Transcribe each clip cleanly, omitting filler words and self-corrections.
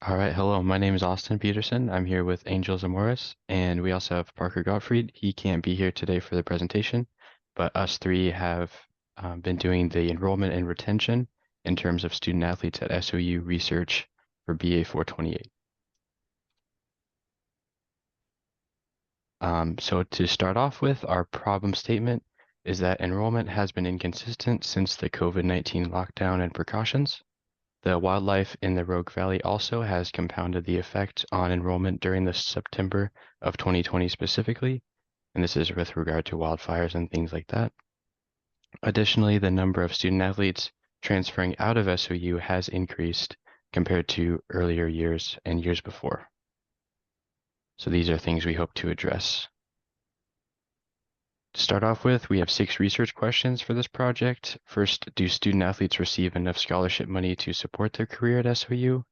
All right, hello. My name is Austin Peterson. I'm here with Angel Zamoris, and we also have Parker Gottfried. He can't be here today for the presentation, but us three have been doing the enrollment and retention in terms of student athletes at SOU research for BA 428. So to start off with, our problem statement is that enrollment has been inconsistent since the COVID-19 lockdown and precautions. The wildlife in the Rogue Valley also has compounded the effect on enrollment during the September of 2020 specifically, and this is with regard to wildfires and things like that. Additionally, the number of student athletes transferring out of SOU has increased compared to earlier years and years before. So these are things we hope to address. To start off with, we have 6 research questions for this project. First, do student athletes receive enough scholarship money to support their career at SOU?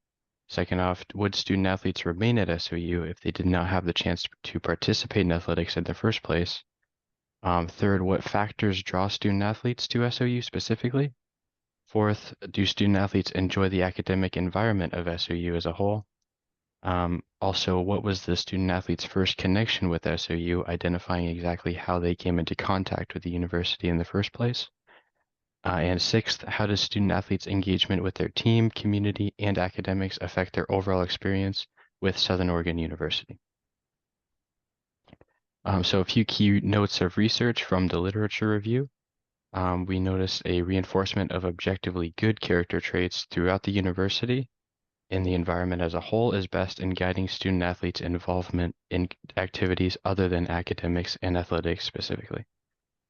Second off, would student athletes remain at SOU if they did not have the chance to participate in athletics in the first place? Third, what factors draw student athletes to SOU specifically? Fourth, do student athletes enjoy the academic environment of SOU as a whole? Also, what was the student athlete's first connection with SOU, identifying exactly how they came into contact with the university in the first place? And sixth, how does student athletes' engagement with their team, community, and academics affect their overall experience with Southern Oregon University? So a few key notes of research from the literature review. We notice a reinforcement of objectively good character traits throughout the university, and the environment as a whole is best in guiding student athletes' involvement in activities other than academics and athletics specifically.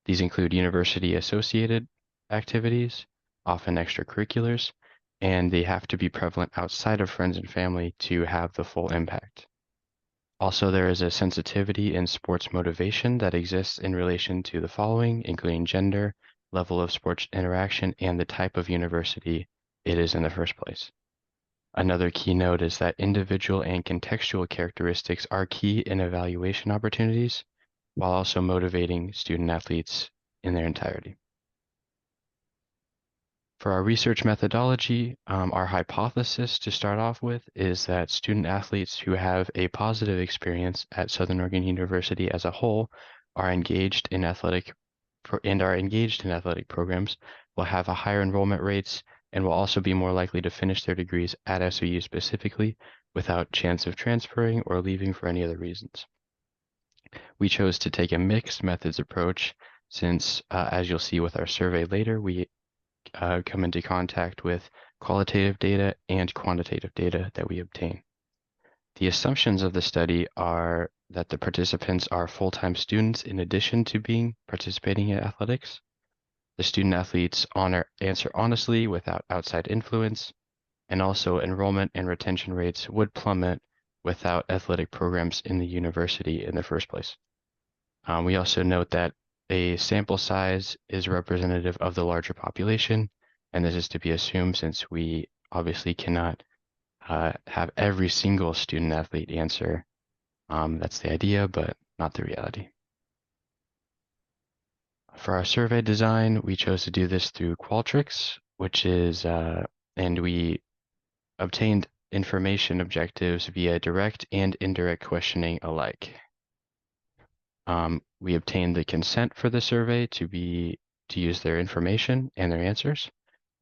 These include university-associated activities, often extracurriculars, and they have to be prevalent outside of friends and family to have the full impact. Also, there is a sensitivity in sports motivation that exists in relation to the following, including gender, level of sports interaction, and the type of university it is in the first place. Another key note is that individual and contextual characteristics are key in evaluation opportunities, while also motivating student athletes in their entirety. For our research methodology, our hypothesis to start off with is that student athletes who have a positive experience at Southern Oregon University as a whole are engaged in athletic programs will have a higher enrollment rates and will also be more likely to finish their degrees at SOU specifically without chance of transferring or leaving for any other reasons. We chose to take a mixed methods approach since, as you'll see with our survey later, we come into contact with qualitative data and quantitative data that we obtain. The assumptions of the study are that the participants are full-time students in addition to participating in athletics. The student athletes answer honestly without outside influence, and also enrollment and retention rates would plummet without athletic programs in the university in the first place. We also note that a sample size is representative of the larger population, and this is to be assumed since we obviously cannot have every single student athlete answer. That's the idea, but not the reality. For our survey design, we chose to do this through Qualtrics, which is, and we obtained information objectives via direct and indirect questioning alike. We obtained the consent for the survey to use their information and their answers.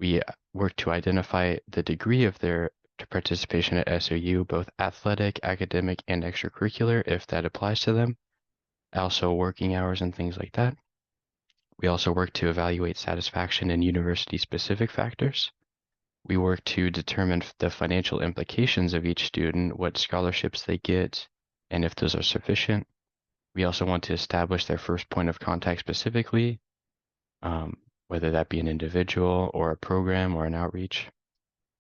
We worked to identify the degree of their participation at SOU, both athletic, academic, and extracurricular, if that applies to them. Also working hours and things like that. We also work to evaluate satisfaction in university-specific factors. We work to determine the financial implications of each student, what scholarships they get, and if those are sufficient. We also want to establish their first point of contact specifically, whether that be an individual or a program or an outreach.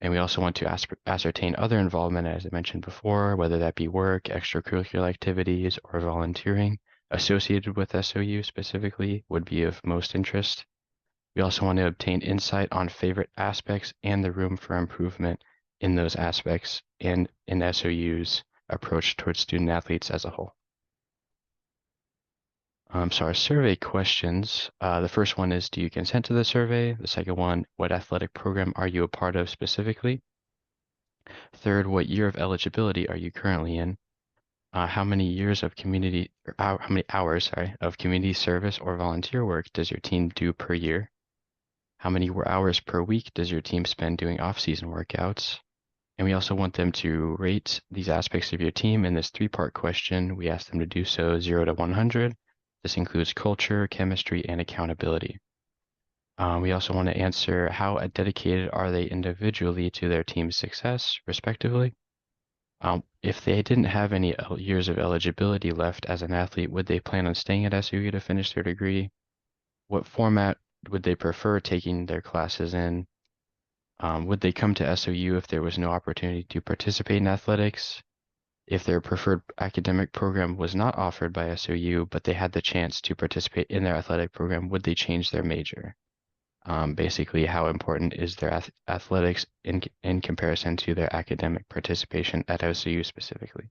And we also want to ascertain other involvement, as I mentioned before, whether that be work, extracurricular activities, or volunteering associated with SOU specifically would be of most interest. We also want to obtain insight on favorite aspects and the room for improvement in those aspects and in SOU's approach towards student athletes as a whole. So our survey questions, the first one is, do you consent to the survey? The second one, what athletic program are you a part of specifically? Third, what year of eligibility are you currently in? How many years of how many hours, sorry, of community service or volunteer work does your team do per year? How many hours per week does your team spend doing off-season workouts? And we also want them to rate these aspects of your team in this three-part question. We ask them to do so 0 to 100. This includes culture, chemistry, and accountability. We also want to answer how dedicated are they individually to their team's success, respectively. If they didn't have any years of eligibility left as an athlete, would they plan on staying at SOU to finish their degree? What format would they prefer taking their classes in? Would they come to SOU if there was no opportunity to participate in athletics? If their preferred academic program was not offered by SOU, but they had the chance to participate in their athletic program, would they change their major? Basically, how important is their athletics in comparison to their academic participation at SOU specifically?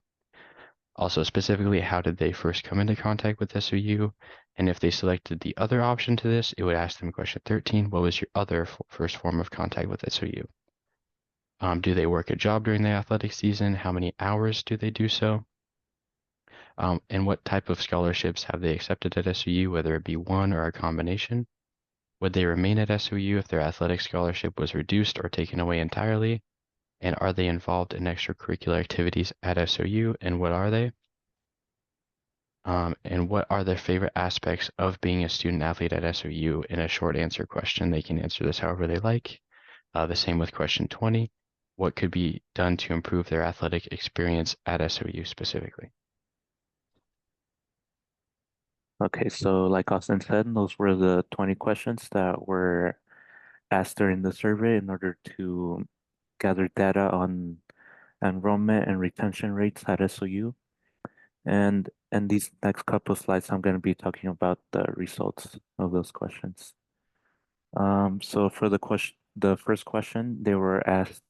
Also, specifically, how did they first come into contact with SOU? And if they selected the other option to this, it would ask them question 13, what was your other first form of contact with SOU? Do they work a job during the athletic season? How many hours do they do so? And what type of scholarships have they accepted at SOU, whether it be one or a combination? Would they remain at SOU if their athletic scholarship was reduced or taken away entirely? And are they involved in extracurricular activities at SOU? And what are they? And what are their favorite aspects of being a student athlete at SOU? In a short answer question, they can answer this however they like. The same with question 20. What could be done to improve their athletic experience at SOU specifically? Okay, so like Austin said, those were the 20 questions that were asked during the survey in order to gather data on enrollment and retention rates at SOU. And in these next couple of slides, I'm going to be talking about the results of those questions. So for the first question, they were asked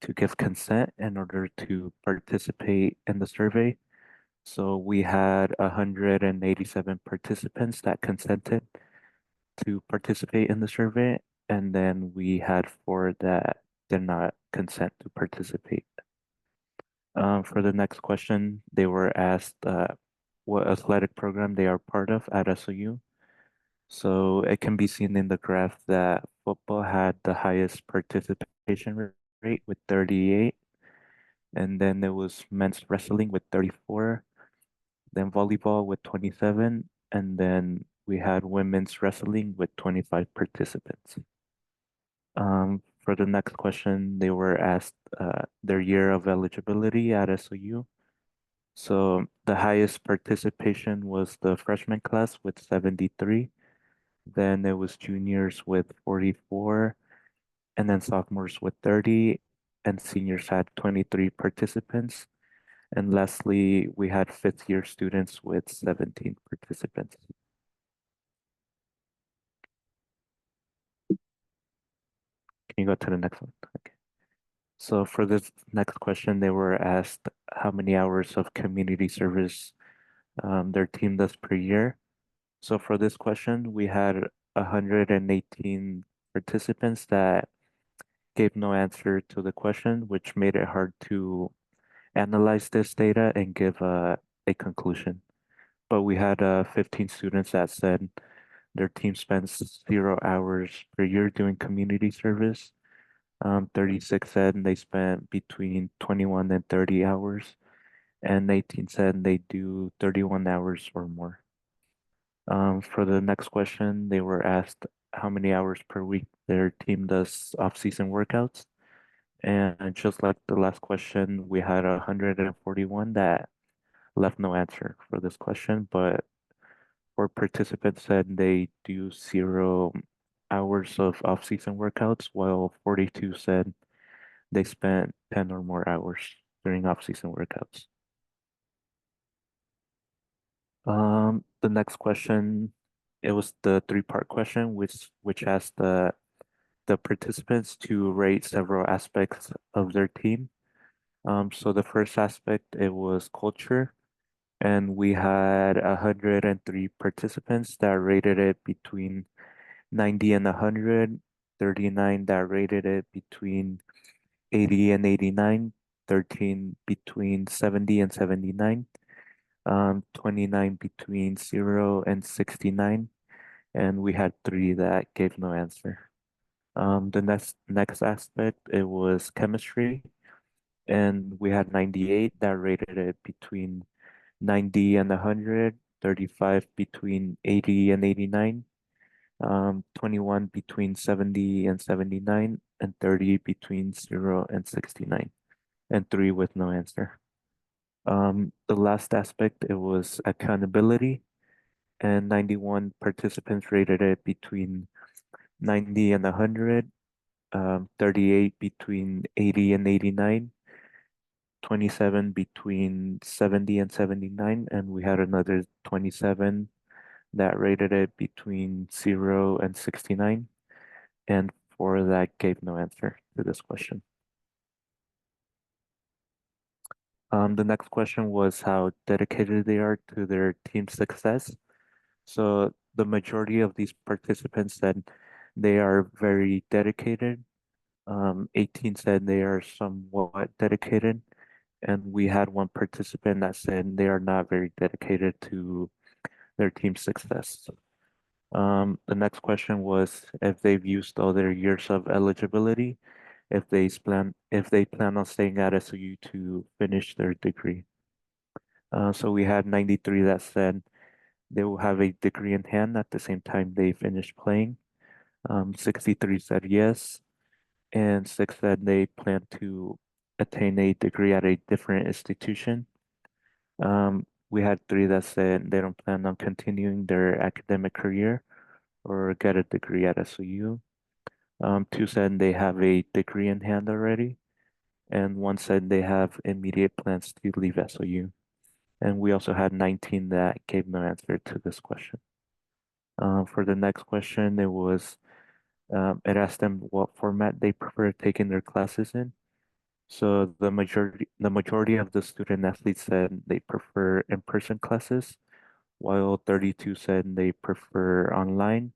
to give consent in order to participate in the survey. So we had 187 participants that consented to participate in the survey, and then we had four that did not consent to participate. For the next question, they were asked what athletic program they are part of at SOU. So it can be seen in the graph that football had the highest participation rate with 38, and then there was men's wrestling with 34, then volleyball with 27, and then we had women's wrestling with 25 participants. For the next question, they were asked their year of eligibility at SOU. So the highest participation was the freshman class with 73. Then it was juniors with 44, and then sophomores with 30, and seniors had 23 participants. And lastly, we had fifth year students with 17 participants. Can you go to the next one? Okay. So for this next question, they were asked how many hours of community service their team does per year. So for this question, we had 118 participants that gave no answer to the question, which made it hard to analyze this data and give a conclusion. But we had 15 students that said their team spends 0 hours per year doing community service. 36 said they spent between 21 and 30 hours, and 18 said they do 31 hours or more. For the next question, they were asked how many hours per week their team does off-season workouts. And just like the last question, we had 141 that left no answer for this question, but four participants said they do 0 hours of off-season workouts, while 42 said they spent 10 or more hours during off-season workouts. The next question, it was the three-part question, which asked the participants to rate several aspects of their team. So the first aspect, it was culture, and we had 103 participants that rated it between 90 and 100, 39 that rated it between 80 and 89, 13 between 70 and 79, 29 between 0 and 69, and we had three that gave no answer. The next aspect, it was chemistry, and we had 98 that rated it between 90 and 100, 35 between 80 and 89, 21 between 70 and 79, and 30 between 0 and 69, and three with no answer. The last aspect, it was accountability, and 91 participants rated it between 90 and 100, 38 between 80 and 89, 27 between 70 and 79, and we had another 27 that rated it between 0 and 69, and four that gave no answer to this question. The next question was how dedicated they are to their team success. So the majority of these participants said they are very dedicated. 18 said they are somewhat dedicated, and we had one participant that said they are not very dedicated to their team success. The next question was if they've used all their years of eligibility, if they plan on staying at SOU to finish their degree. So we had 93 that said they will have a degree in hand at the same time they finish playing. 63 said yes, and six said they plan to attain a degree at a different institution. We had three that said they don't plan on continuing their academic career or get a degree at SOU. Two said they have a degree in hand already, and one said they have immediate plans to leave SOU. And we also had 19 that gave no answer to this question. For the next question, it asked them what format they prefer taking their classes in. So the majority of the student athletes said they prefer in-person classes, while 32 said they prefer online,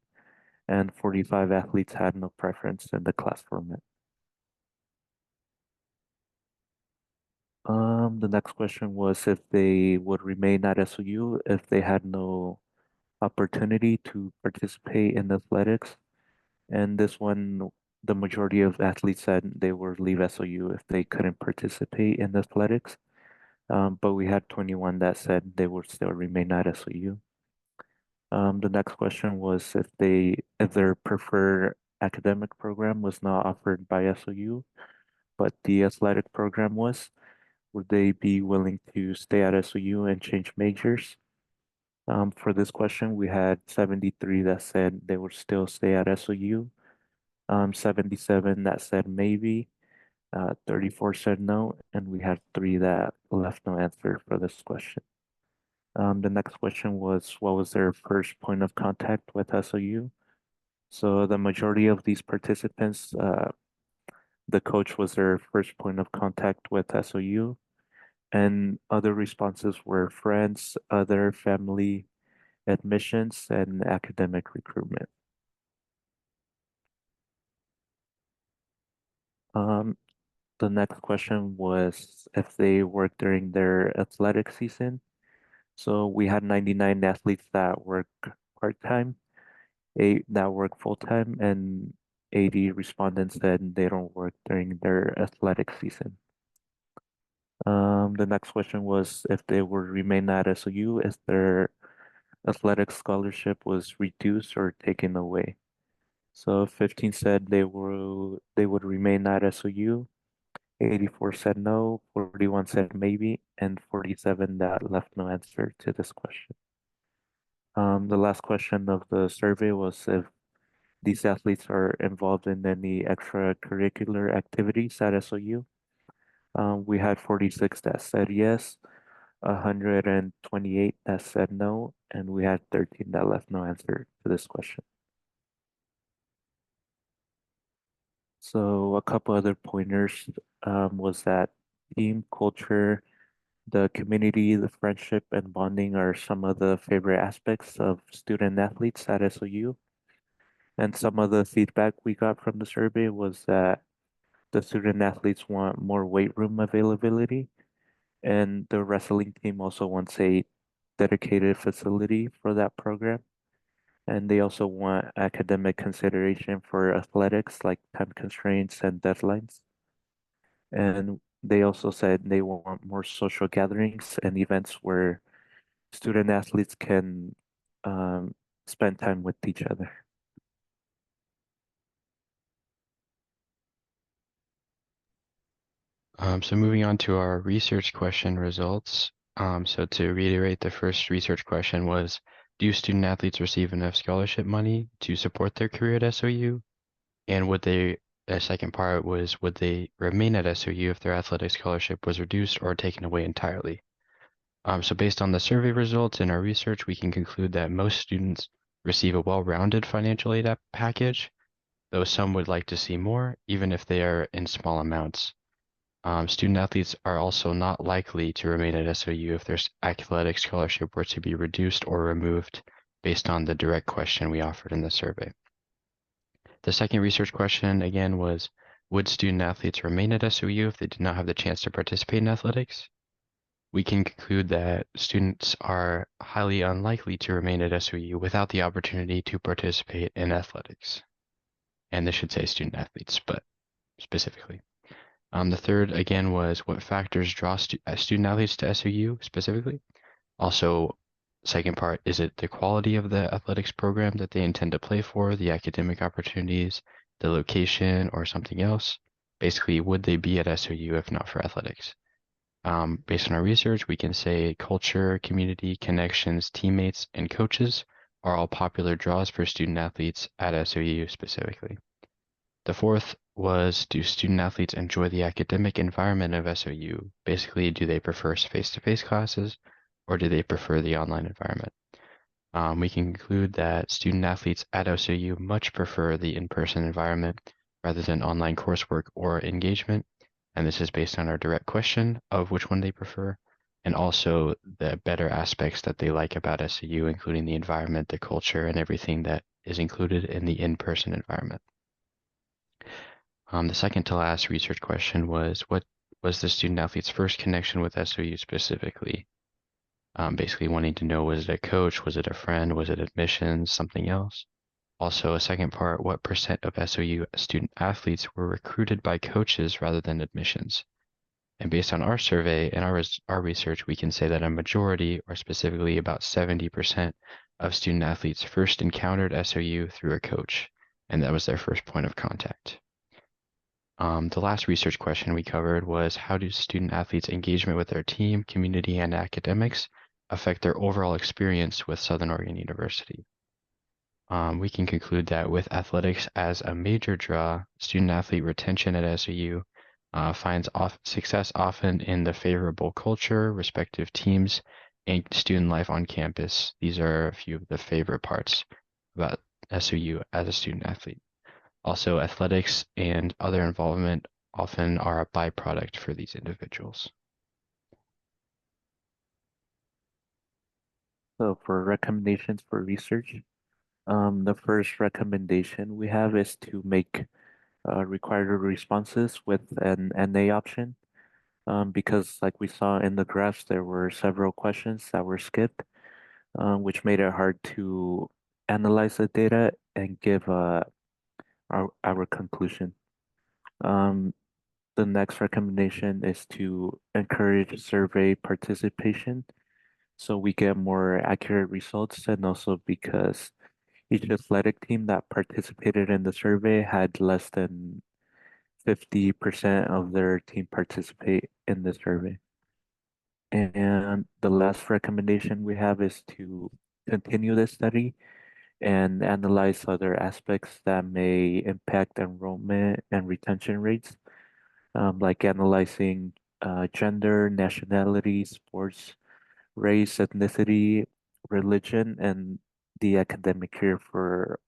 and 45 athletes had no preference in the class format. The next question was if they would remain at SOU if they had no opportunity to participate in athletics. And this one, the majority of athletes said they would leave SOU if they couldn't participate in athletics. But we had 21 that said they would still remain at SOU. The next question was if their preferred academic program was not offered by SOU, but the athletic program was, would they be willing to stay at SOU and change majors? For this question, we had 73 that said they would still stay at SOU, 77 that said maybe, 34 said no, and we had three that left no answer for this question. The next question was what was their first point of contact with SOU? So the majority of these participants, the coach was their first point of contact with SOU, and other responses were friends, other family, admissions, and academic recruitment. Um, the next question was if they worked during their athletic season. So we had 99 athletes that work part-time, eight that work full-time, and 80 respondents said they don't work during their athletic season. The next question was if they would remain at SOU, if their athletic scholarship was reduced or taken away. So 15 said they would remain at SOU, 84 said no, 41 said maybe, and 47 that left no answer to this question. The last question of the survey was if these athletes are involved in any extracurricular activities at SOU. We had 46 that said yes, 128 that said no, and we had 13 that left no answer to this question. So a couple other pointers was that team culture, the community, the friendship, and bonding are some of the favorite aspects of student athletes at SOU. And some of the feedback we got from the survey was that The student athletes want more weight room availability, and the wrestling team also wants a dedicated facility for that program. And they also want academic consideration for athletics, like time constraints and deadlines. And they also said they want more social gatherings and events where student athletes can um, spend time with each other. So moving on to our research question results. So to reiterate, the first research question was, do student athletes receive enough scholarship money to support their career at SOU? And the second part was, would they remain at SOU if their athletic scholarship was reduced or taken away entirely? So based on the survey results in our research, we can conclude that most students receive a well-rounded financial aid package, though some would like to see more, even if they are in small amounts. Student athletes are also not likely to remain at SOU if their athletic scholarship were to be reduced or removed based on the direct question we offered in the survey. The second research question again was, would student athletes remain at SOU if they did not have the chance to participate in athletics? We can conclude that students are highly unlikely to remain at SOU without the opportunity to participate in athletics. And this should say student athletes, but specifically. The third, again, was what factors draw student athletes to SOU specifically. Also, second part, is it the quality of the athletics program that they intend to play for, the academic opportunities, the location, or something else? Basically, would they be at SOU if not for athletics? Based on our research, we can say culture, community, connections, teammates, and coaches are all popular draws for student athletes at SOU specifically. The fourth was, do student athletes enjoy the academic environment of SOU? Basically, do they prefer face-to-face classes or do they prefer the online environment? We can conclude that student athletes at SOU much prefer the in-person environment rather than online coursework or engagement. And this is based on our direct question of which one they prefer, and also the better aspects that they like about SOU, including the environment, the culture, and everything that is included in the in-person environment. The second to last research question was, what was the student athlete's first connection with SOU specifically? Basically wanting to know, was it a coach, was it a friend, was it admissions, something else? Also, a second part, what percent of SOU student athletes were recruited by coaches rather than admissions? And based on our survey and our research, we can say that a majority, or specifically about 70% of student athletes first encountered SOU through a coach, and that was their first point of contact. The last research question we covered was, how do student athletes' engagement with their team, community, and academics affect their overall experience with Southern Oregon University? We can conclude that with athletics as a major draw, student athlete retention at SOU finds success often in the favorable culture, respective teams, and student life on campus. These are a few of the favorite parts about SOU as a student athlete. Also, athletics and other involvement often are a byproduct for these individuals. So for recommendations for research, the first recommendation we have is to make required responses with an NA option, because like we saw in the graphs, there were several questions that were skipped, which made it hard to analyze the data and give our conclusion. Um, the next recommendation is to encourage survey participation so we get more accurate results, and also because each athletic team that participated in the survey had less than 50% of their team participate in the survey. And the last recommendation we have is to continue this study and analyze other aspects that may impact enrollment and retention rates, like analyzing gender, nationality, sports, race, ethnicity, religion, and the academic career for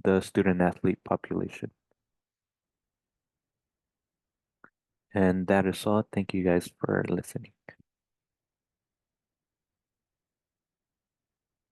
the student athlete population. And that is all. Thank you guys for listening.